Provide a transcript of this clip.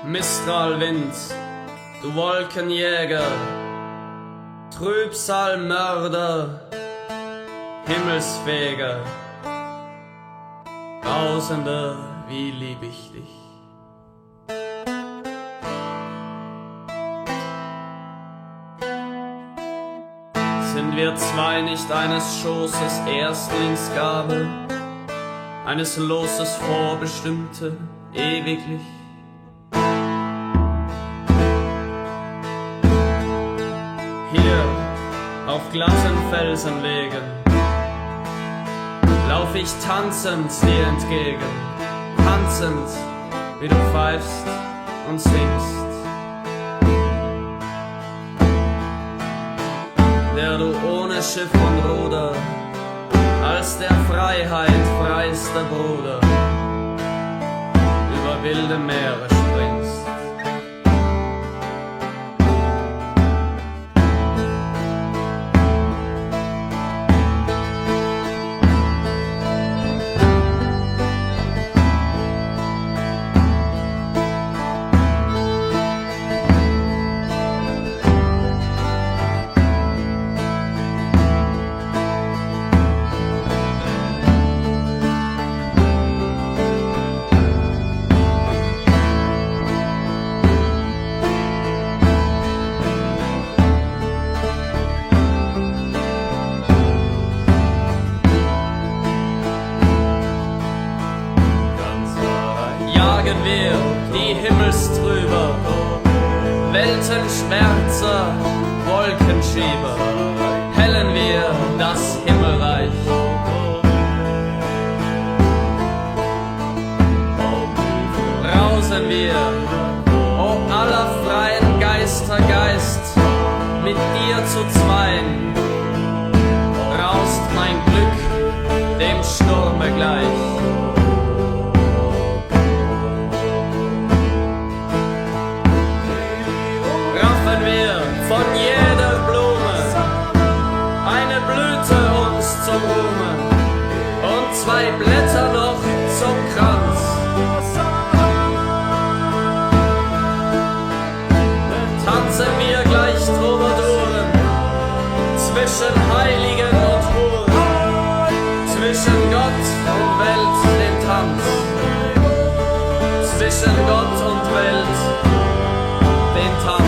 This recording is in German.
Mistralwind, du Wolkenjäger, Trübsalmörder, Himmelsfeger, Brausender, wie lieb ich dich. Sind wir zwei nicht eines Schoßes Erstlingsgabe, eines Loses Vorbestimmte, ewiglich? Hier auf glatten Felsenwegen lauf ich tanzend dir entgegen, tanzend, wie du pfeifst und singst. Der du ohne Schiff und Ruder als der Freiheit freister Bruder über wilde Meere springst. Jagen wir die Himmelstrüber, Weltenschwärzer, Wolkenschieber, hellen wir das Himmelreich. Brausen wir, o aller freien Geister Geist, mit dir zu zweien, braust mein Glück dem Sturme gleich. Von jeder Blume eine Blüte uns zum Ruhme und zwei Blätter noch zum Kranz. Tanzen wir gleich Troubadouren zwischen Heiligen und Huren, zwischen Gott und Welt den Tanz, zwischen Gott und Welt den Tanz.